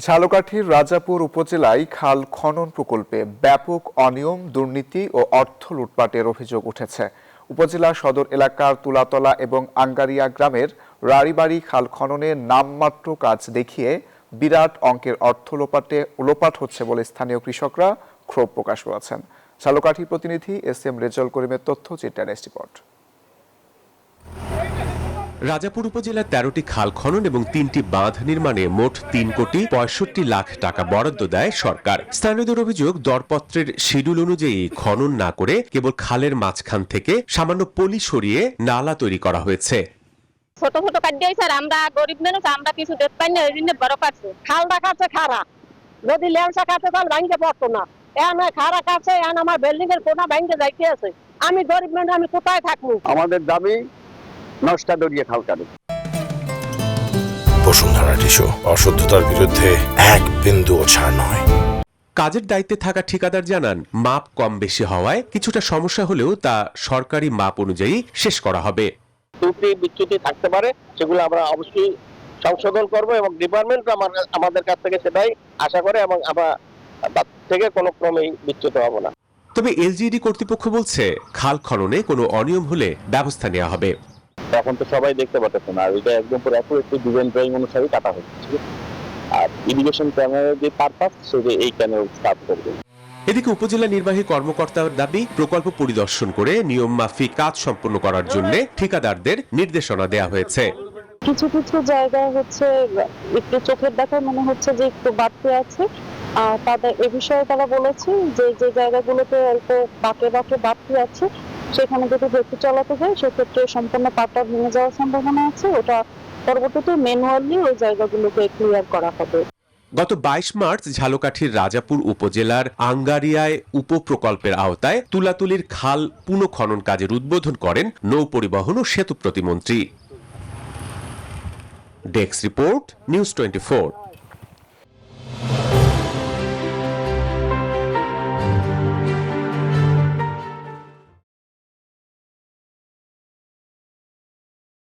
ঝালকাঠির রাজাপুর উপজেলায় খাল খনন প্রকল্পে ব্যাপক অনিয়ম, দুর্নীতি ও অর্থ লুটপাটের অভিযোগ উঠেছে। উপজেলা সদর এলাকার তুলাতলা এবং আঙ্গারিয়া গ্রামের রাড়িবাড়ি খাল খননে নামমাত্র কাজ দেখিয়ে বিরাট অঙ্কের অর্থ লোপাট হচ্ছে বলে স্থানীয় কৃষকরা ক্ষোভ প্রকাশ করেছেন। ঝালকাঠি প্রতিনিধি এস.এম. রেজাউল করিমের তথ্যচিত্র রিপোর্ট। রাজাপুর উপজেলার ১৩টি খাল খনন এবং ৩টি বাঁধ নির্মাণে মোট ৩,৬৫,০০,০০০ টাকা বরাদ্দ দেয় সরকার। স্থানীয়দের অভিযোগ, দরপত্রের শিডিউল অনুযায়ী খনন না করে কেবল খালের মাঝখান থেকে সামান্য পলি সরিয়ে নালা তৈরি করা হয়েছে। ছোট ছোট কাজ দিয়ে স্যার, আমরা গরিব মানুষ, আমরা কিছু দেখতে পাই না, এই জন্য বড় কাটছে। খাল দেখাচ্ছে খারা, যদি ল্যাংসা কাটছে তাহলে ভাঙতে পারতো না। এখন খারা কাটছে, এখন আমার বিল্ডিং এর কোনা ভাঙতে যাইতে আছে। আমি গরিব মানুষ, আমি কোথায় থাকবো? আমাদের দাবি নষ্ট দরিয়ে খাল কাটে। বসুন্ধরা টিস্যু অশুদ্ধতার বিরুদ্ধে এক বিন্দুও ছাড় নয়। কাজের দায়িত্বে থাকা ঠিকাদার জানান, মাপ কম বেশি হওয়ায় কিছুটা সমস্যা হলেও তা সরকারি মাপ অনুযায়ী শেষ করা হবে। ত্রুটি বিচ্যুতি থাকতে পারে, সেগুলো আমরা অবশ্যই সংশোধন করব এবং ডিপার্টমেন্ট আমাদের কাছ থেকে সেটাই আশা করে এবং আমরা তার থেকে কোনো ক্রমেই বিচ্যুত হব না। তবে এলজিইডি কর্তৃপক্ষ বলছে, খাল খননে কোনো অনিয়ম হলে ব্যবস্থা নেওয়া হবে। এখন তো সবাই দেখতে পাচ্ছে না, আর এটা একদম পুরো একটি ডিজাইন ড্রয়িং অনুসারে কাটা হচ্ছে। আর ইরিগেশন ক্যানেলের যে পারপাস, সেটা এই ক্যানেল স্টার্ট করবে। এদিকে উপজেলা নির্বাহী কর্মকর্তার দাবি, প্রকল্প পরিদর্শন করে নিয়ম মাফিক কাজ সম্পন্ন করার জন্য ঠিকাদারদের নির্দেশনা দেওয়া হয়েছে। কিছু কিছু জায়গায় হচ্ছে একটু চোখের দেখা মনে হচ্ছে যে একটু বাড়তি আছে। তাদের এ বিষয়ে তারা বলেছে যে যে জায়গাগুলোতে অল্প বাঁকে বাড়তি আছে, সেখানে যদি দেখতে চালাতে যায় সেক্ষেত্রে সম্পূর্ণ পাতা ভেঙে যাওয়ার সম্ভাবনা আছে। ওটা পরবর্তীতে ম্যানুয়ালি ওই জায়গাগুলোকে ক্লিয়ার করা হবে। গত ২২ মার্চ ঝালকাঠির রাজাপুর উপজেলার আঙ্গারিয়ায় উপপ্রকল্পের আওতায় তুলাতুলির খাল পুনঃখনন কাজের উদ্বোধন করেন নৌ পরিবহন ও সেতু প্রতিমন্ত্রী। Desk report, news 24।